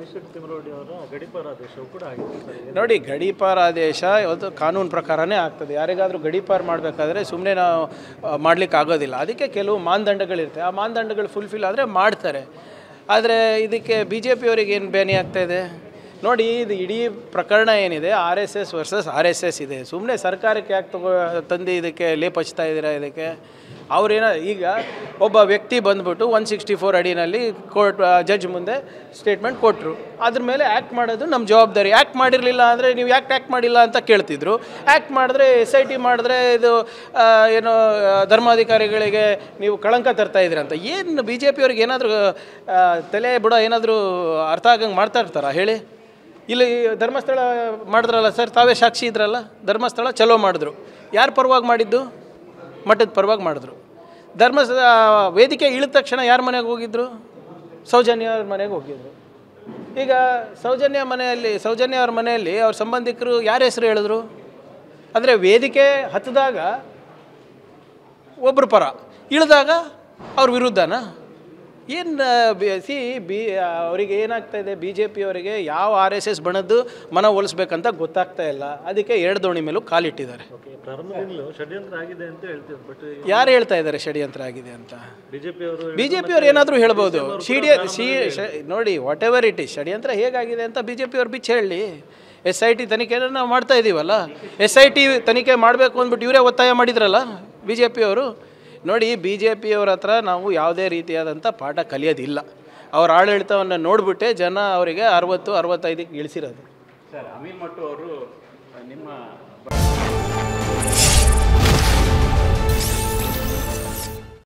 ಮೈಸೂರು ತಿಮ್ಮರೋಡಿ ಅವರ ಗಡೀಪಾರ ಆದೇಶವು ಕೂಡ ಆಗಿದೆ. ನೋಡಿ, ಗಡೀಪಾರ ಆದೇಶ ಇವತ್ತು ಕಾನೂನು ಪ್ರಕಾರನೇ ಆಗ್ತದೆ. ಯಾರಿಗಾದರೂ ಗಡೀಪಾರು ಮಾಡಬೇಕಾದ್ರೆ ಸುಮ್ಮನೆ ನಾವು ಮಾಡಲಿಕ್ಕೆ ಆಗೋದಿಲ್ಲ. ಅದಕ್ಕೆ ಕೆಲವು ಮಾನದಂಡಗಳಿರ್ತವೆ. ಆ ಮಾನದಂಡಗಳು ಫುಲ್ಫಿಲ್ ಆದರೆ ಮಾಡ್ತಾರೆ. ಆದರೆ ಇದಕ್ಕೆ BJP ಅವರಿಗೆ ಏನು ಬೇನೆ ಆಗ್ತಾಯಿದೆ ನೋಡಿ. ಇದು ಇಡೀ ಪ್ರಕರಣ ಏನಿದೆ RSS ವರ್ಸಸ್ RSS ಇದೆ. ಸುಮ್ಮನೆ ಸರ್ಕಾರಕ್ಕೆ ಯಾಕೆ ತಂದು ಇದಕ್ಕೆ ಲೇಪ್ ಹಚ್ತಾ ಇದ್ದೀರಾ? ಇದಕ್ಕೆ ಅವರೇನೋ ಈಗ ಒಬ್ಬ ವ್ಯಕ್ತಿ ಬಂದ್ಬಿಟ್ಟು 164 ಅಡಿನಲ್ಲಿ ಕೋರ್ಟ್ ಜಡ್ಜ್ ಮುಂದೆ ಸ್ಟೇಟ್ಮೆಂಟ್ ಕೊಟ್ಟರು. ಅದ್ರ ಮೇಲೆ ಆ್ಯಕ್ಟ್ ಮಾಡೋದು ನಮ್ಮ ಜವಾಬ್ದಾರಿ. ಆ್ಯಕ್ಟ್ ಮಾಡಿರಲಿಲ್ಲ ಅಂದರೆ ನೀವು ಯಾಕೆ ಆ್ಯಕ್ಟ್ ಮಾಡಿಲ್ಲ ಅಂತ ಕೇಳ್ತಿದ್ರು. ಆ್ಯಕ್ಟ್ ಮಾಡಿದ್ರೆ SIT ಮಾಡಿದ್ರೆ ಇದು ಏನೋ ಧರ್ಮಾಧಿಕಾರಿಗಳಿಗೆ ನೀವು ಕಳಂಕ ತರ್ತಾ ಇದ್ದೀರ ಅಂತ. ಏನು BJP ಅವ್ರಿಗೆ ಏನಾದರೂ ತಲೆ ಬುಡ ಏನಾದರೂ ಅರ್ಥ ಆಗಂಗೆ ಮಾಡ್ತಾ ಇರ್ತಾರ ಹೇಳಿ? ಇಲ್ಲಿ ಧರ್ಮಸ್ಥಳ ಮಾಡಿದ್ರಲ್ಲ ಸರ್, ತಾವೇ ಸಾಕ್ಷಿ ಇದ್ರಲ್ಲ. ಧರ್ಮಸ್ಥಳ ಚಲೋ ಮಾಡಿದ್ರು. ಯಾರು ಪರವಾಗಿ ಮಾಡಿದ್ದು? ಮಠದ ಪರವಾಗಿ ಮಾಡಿದ್ರು. ಧರ್ಮಸ್ಥಳ ವೇದಿಕೆ ಇಳಿದ ತಕ್ಷಣ ಯಾರ ಮನೆಗೆ ಹೋಗಿದ್ರು? ಸೌಜನ್ಯ ಅವ್ರ ಮನೆಗೆ ಹೋಗಿದ್ರು. ಈಗ ಸೌಜನ್ಯ ಅವ್ರ ಮನೆಯಲ್ಲಿ ಅವ್ರ ಸಂಬಂಧಿಕರು ಯಾರ ಹೆಸರು ಹೇಳಿದ್ರು? ಅಂದರೆ ವೇದಿಕೆ ಹತ್ತಿದಾಗ ಒಬ್ಬರು ಪರ, ಇಳಿದಾಗ ಅವ್ರ ವಿರುದ್ಧನಾ? ಏನು ಅವರಿಗೆ ಏನಾಗ್ತಾಯಿದೆ, BJP ಅವರಿಗೆ ಯಾವ RSS ಬಣದ್ದು ಮನವೊಲಿಸ್ಬೇಕಂತ ಗೊತ್ತಾಗ್ತಾ ಇಲ್ಲ. ಅದಕ್ಕೆ ಎರಡು ದೋಣಿ ಮೇಲೂ ಕಾಲಿಟ್ಟಿದ್ದಾರೆ. ಷಡ್ಯಂತ್ರ ಆಗಿದೆ ಅಂತ ಹೇಳ್ತಿದ್ರು. ಬಟ್ ಯಾರು ಹೇಳ್ತಾ ಇದ್ದಾರೆ ಷಡ್ಯಂತ್ರ ಆಗಿದೆ ಅಂತ? BJP ಅವರು ಏನಾದರೂ ಹೇಳ್ಬೋದು. ನೋಡಿ, ವಾಟ್ ಎವರ್ ಇಟ್ ಈಸ್, ಷಡ್ಯಂತ್ರ ಹೇಗಾಗಿದೆ ಅಂತ BJP ಅವ್ರು ಬಿಚ್ಚಿ ಹೇಳಿ. SIT ತನಿಖೆನ ನಾವು ಮಾಡ್ತಾ ಇದ್ದೀವಲ್ಲ. SIT ತನಿಖೆ ಮಾಡಬೇಕು ಅಂದ್ಬಿಟ್ಟು ಇವರೇ ಒತ್ತಾಯ ಮಾಡಿದ್ರಲ್ಲ BJP ಅವರು. ನೋಡಿ, BJP ಅವ್ರ ಹತ್ರ ನಾವು ಯಾವುದೇ ರೀತಿಯಾದಂಥ ಪಾಠ ಕಲಿಯೋದಿಲ್ಲ. ಅವ್ರ ಆಡಳಿತವನ್ನು ನೋಡಿಬಿಟ್ಟೆ ಜನ ಅವರಿಗೆ 60-65ಕ್ಕೆ ಇಳಿಸಿರೋದು. ಸರ್, ಅಮೀನ್ ಮಟ್ಟು ಅವರು ನಿಮ್ಮ